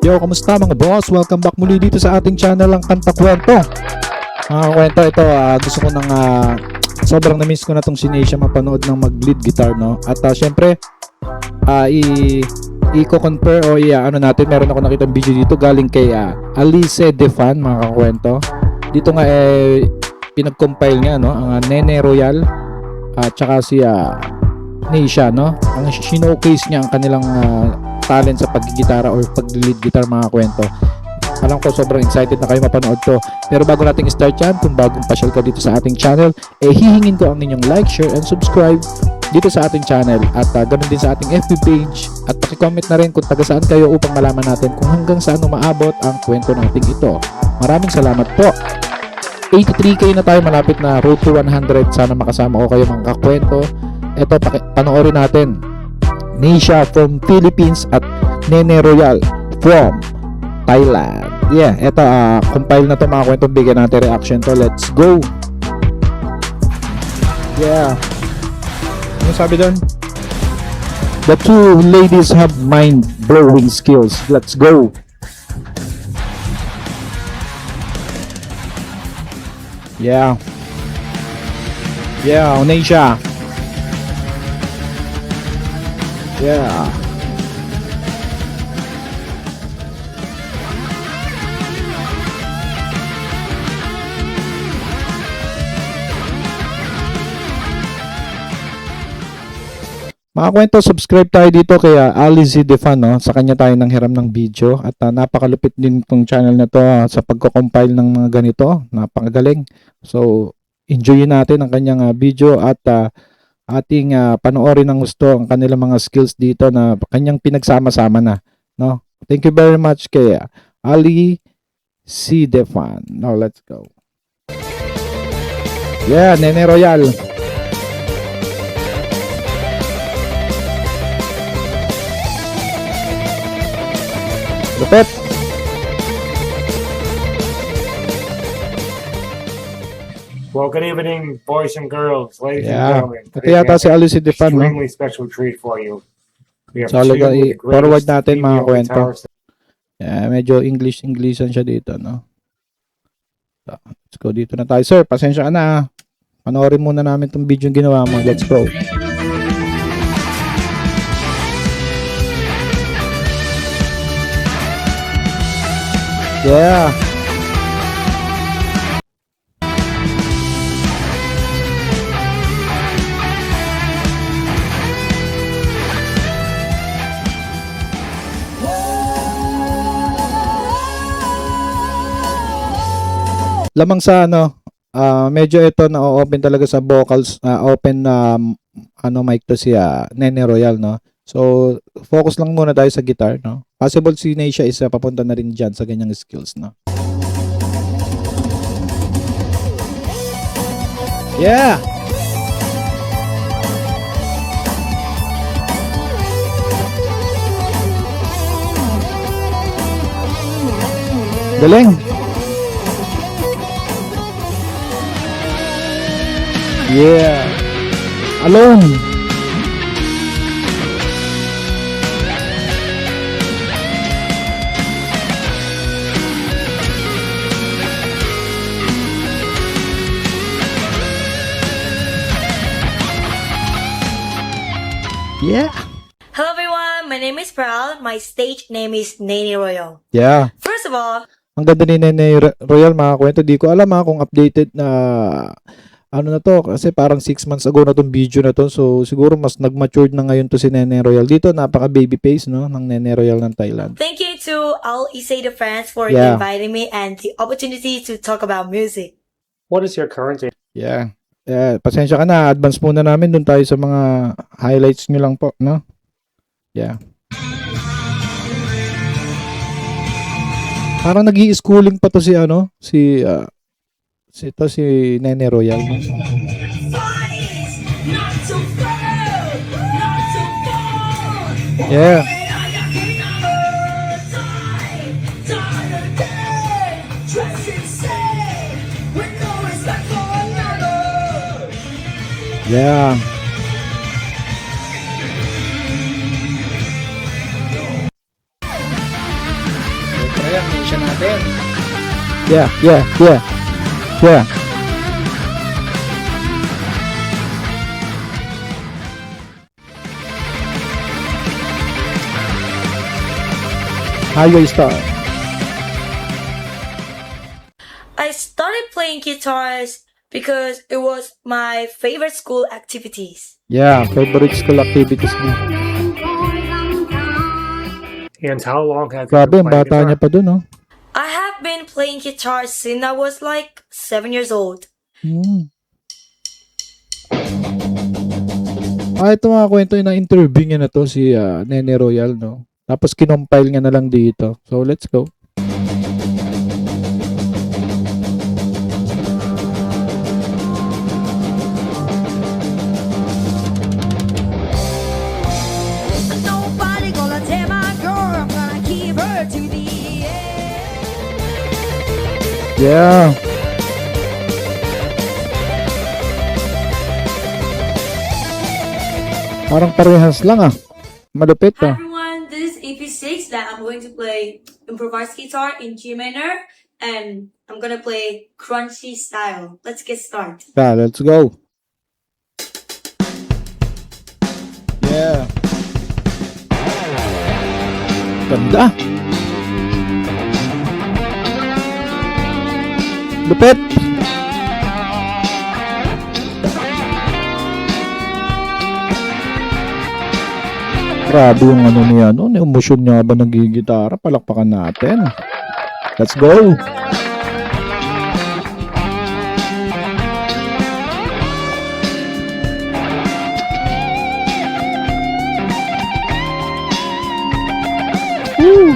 Yo, kamusta mga boss? Welcome back muli dito sa ating channel ang Kanta Kwento. Mga kwento ito, gusto ko nang sobrang na-miss ko na tong si Neisha mapanood ng mag-lead guitar, no? At syempre, i-compare o ano natin, meron ako nakitang video dito galing kay Alice Defan, mga kakwento. Dito nga pinag-compile niya, no? Ang Nene Royal at saka si Neisha, no? Ang showcase niya ang kanilang talent sa paggigitara or pag-lead guitar, mga kwento. Alam ko sobrang excited na kayo mapanood to. Pero bago nating start yan, kung bagong pasyal ka dito sa ating channel, hihingin ko ang inyong like, share, and subscribe dito sa ating channel. At ganun din sa ating FB page. At pakicomment na rin kung taga saan kayo upang malaman natin kung hanggang saan umaabot ang kwento nating ito. Maraming salamat po. 83k na tayo, malapit na road to 100. Sana makasama ko kayo mga kakwento. Ito, panoorin natin. Neisha from Philippines at Nene Royal from Thailand. Yeah, eto compile na to mga kwento, bigyan natin reaction to. Let's go. Yeah. Ano sabi doon? The two ladies have mind-blowing skills. Let's go. Yeah. Yeah, Neisha. Yeah. Mga kwento, subscribe tayo dito kay Alice Defan, no? Sa kanya tayo nang hiram ng video at napakalupit din tong channel na to sa pagko-compile ng mga ganito. Napakagaling. So, enjoyin natin ang kanyang video at ating panoorin ng gusto ang kanilang mga skills dito na kanyang pinagsama-sama na, no? Thank you very much kay Ali C. Defan. Now let's go. Yeah, Nene Royal. Lupit. Well, good evening, boys and girls, ladies and Yeah. gentlemen. Ito yata si Alice Defan, no? Extremely special treat for you. We have So, two of the forward greatest natin mga female kwento. guitarists. Yeah, medyo Englishan siya dito, no? So, let's go dito na tayo. Sir, pasensya ka na. Panoorin muna namin itong video yung ginawa mo. Let's go. Yeah. Lamang sa medyo ito na-open talaga sa vocals, open mic to si Nene Royal, no? So, focus lang muna tayo sa guitar, no? Possible si Neisha is papunta na rin dyan sa ganyang skills, no? Yeah! Galing! Yeah. Alone. Yeah. Hello everyone, my name is Pearl. My stage name is Nene Royal. Yeah. First of all, Ang ganda ni Nene Royal, mga kwento. Di ko alam kung updated na ano na to, kasi parang 6 months ago na tong video na to. So siguro mas nag-matured na ngayon to si Nene Royal. Dito napaka baby face, no, ng Nene Royal ng Thailand. thank you to all Iseda fans for Yeah. inviting me and the opportunity to talk about music. What is your current age? Yeah. Pasensya ka na, advance muna namin dun tayo sa mga highlights nyo lang po, no? Yeah. Parang nag-i-schooling pa to si si Nene Royal. No? Yeah. Yeah. Yeah, yeah, yeah, yeah. Highway Star. I started playing guitars because it was my favorite school activities. Yeah, favorite school activities niya. And how long have you Grabe, been ang playing bata guitar? niya pa dun, oh. I have been playing guitar since I was like 7 years old. Hmm. Ito nga kwento na interview niya na to si Nene Royal, no? Tapos kinompile niya na lang dito. So, let's go. Nobody gonna tell my girl I'm gonna keep her to the end. Yeah. Parang parehas lang, ah. Malupit, Hi ah. everyone, this is EP6 that I'm going to play improvised guitar in G minor and I'm gonna play crunchy style. Let's get started. Yeah, let's go. Yeah. Ganda. Lupit. Grabe yung ano niya, no? Yung emosyon niya ba nagigitara? Palakpakan natin. Let's go. Woo!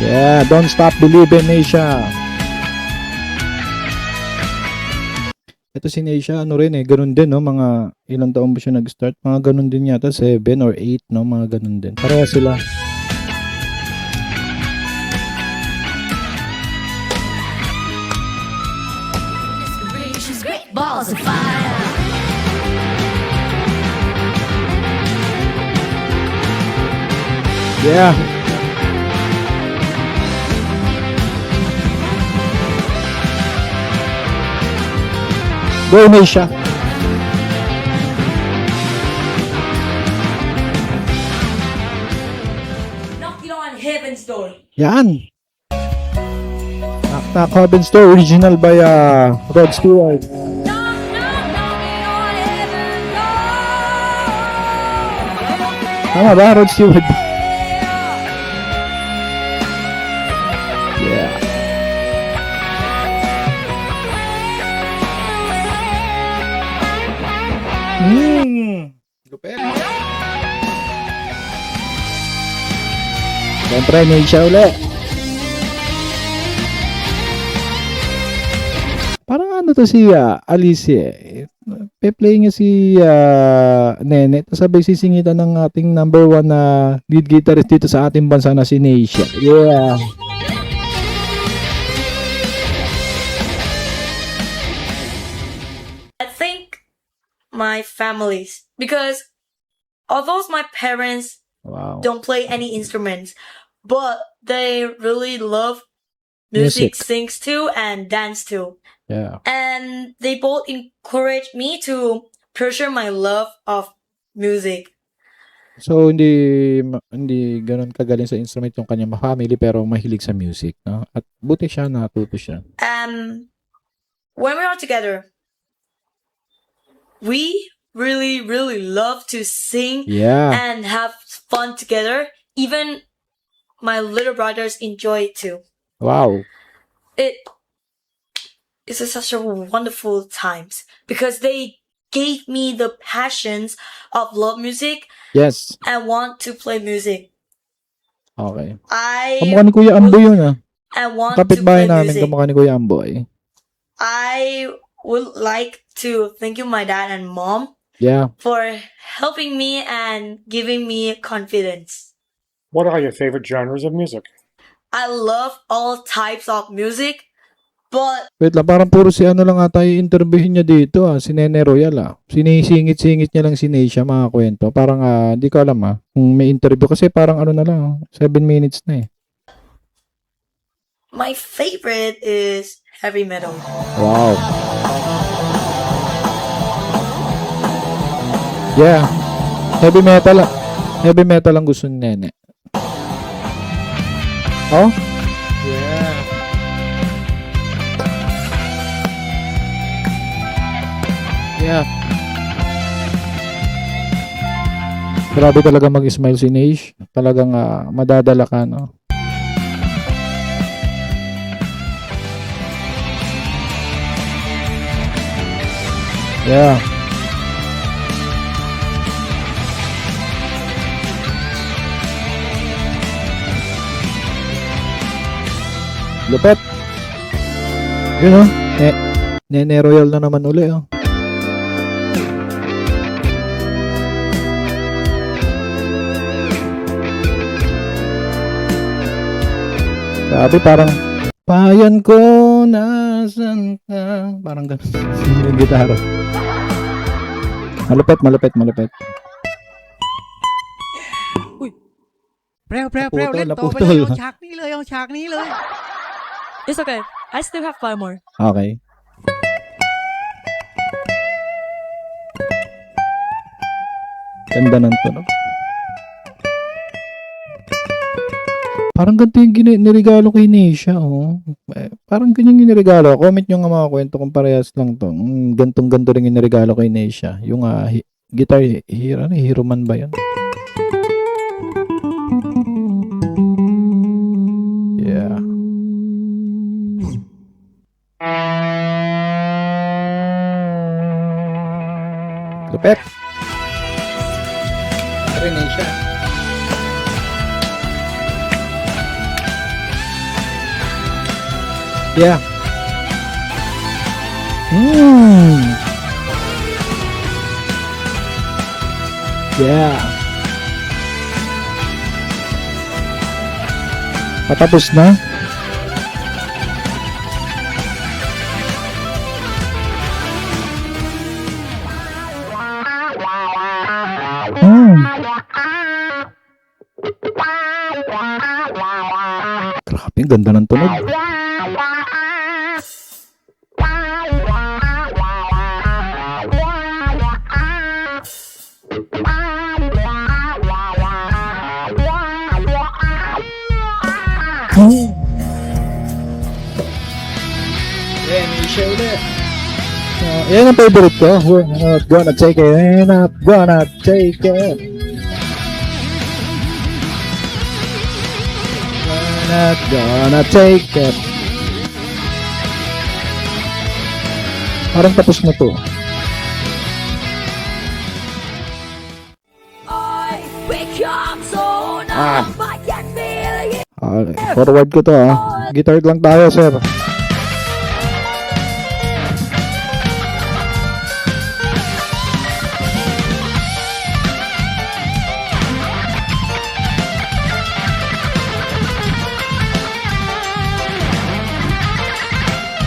Yeah, don't stop believing, Asia. Ito si Asia, ano rin ganun din, no? Mga ilang taon ba siya nag-start? Mga ganun din yata, 7 or 8, no? Mga ganun din. Pareha sila. She's great balls of fire. Yeah. Go, Asia. Knock it on heaven's door. Yan. Knock Knock Heaven's Door, original by Rod Stewart. Knock, knock, knocking on heaven's door. Tama ba, Rod Stewart? Yeah. Lupit. Siyempre, may siya ulit. Parang ano to si Alicia. Pe-play niya si Nene. Tapos sabay sisingitan ng ating number 1 na lead guitarist dito sa ating bansa na si Neisha. Yeah. I think my families because although my parents Wow. don't play any instruments, but they really love music, Music. sings too, and dance too. Yeah. And they both encourage me to pursue my love of music. So hindi ganoon kagaling sa instrument yung kanyang family pero mahilig sa music, no? At buti siya natuto siya. When we're all together, we really, really love to sing Yeah. and have fun together. Even my little brothers enjoy it too. Wow. It's such a wonderful times because they gave me the passions of love music Yes. and want to play music. Okay. I Kamukha ni Kuya Ambo yun want to Kapitbahay play namin, music. kamukha ni Kuya Ambo eh. I would like to thank you, my dad and mom, Yeah. for helping me and giving me confidence. What are your favorite genres of music? I love all types of music, But Wait lang, parang puro si ano lang ata yung interviewin niya dito si Nene Royal Sinisingit-singit niya lang si Neisha mga kwento. Parang hindi ko alam kung may interview kasi parang ano na lang, 7 minutes na eh. my favorite is heavy metal. Wow. Yeah. Heavy metal ang gusto ni Nene. Oh? Yeah. Yeah. Grabe talaga mag-smile si Neish. Talagang madadala ka, no? Yeah. Lupet. Yun, Nene Royal na naman uli, Grabe, parang bayan ko, nasan ka? Parang ganun. Yung gitara. Malupit. Naputol, Naputol. yungฉากนี้เลย It's okay. I still have 5 more. Okay. Ganda ng tunog. Parang ganito yung niregalo kay Neisha, Parang ganyan yung niregalo. Comment nyo nga mga kwento kung parehas lang to. Gantong-ganto rin yung niregalo kay Neisha. Yung guitar, Hero Man ba yun? Yeah. Lupet. Neisha. Yeah. Yeah. Patapos na. Grabe, ang ganda ng tunog. Yan ang favorite ko. We're not gonna take it. We're not gonna take it. We're not gonna take it. Parang tapos na to. Okay, forward ko to Guitar lang tayo, sir.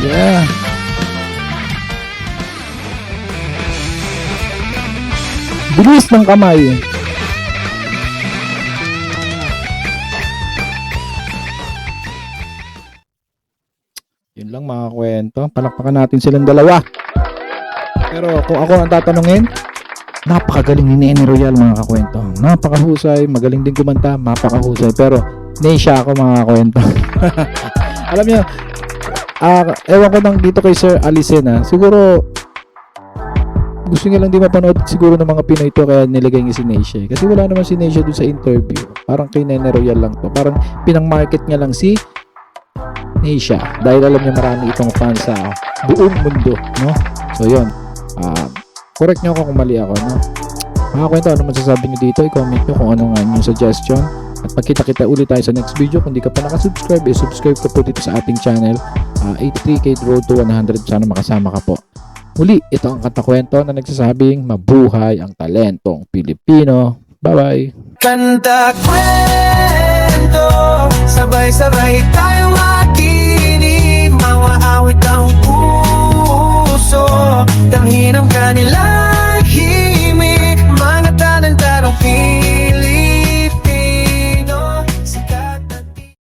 Yeah. Bilis ng kamay. Yun lang mga kwento. Palakpakan natin silang dalawa. Pero kung ako ang tatanungin, napakagaling ni Nene Royal mga kakwento. Napakahusay, magaling din kumanta, napakahusay. Pero Neisha ako mga kakwento. Alam niyo, ewan ko nang dito kay Sir Alisen siguro gusto niya lang di mapanood siguro ng mga Pinoy to kaya nilagay niya si Neisha kasi wala naman si Neisha dun sa interview, parang kay Nene Royal lang to, parang pinang-market niya lang si Neisha dahil alam niya marami itong fans sa buong mundo, no? So yun, correct niyo ako kung mali ako, no? Mga kwento, ano masasabi niyo dito, i-comment niyo kung ano nga yung suggestion. At magkita-kita ulit tayo sa next video. Kung di ka pa nakasubscribe, subscribe ka po dito sa ating channel. 83K Road to 100. Sana makasama ka po. Muli, ito ang katakwento na nagsasabing mabuhay ang talentong Pilipino. Bye-bye! Kanta kwento, sabay-sabay tayo.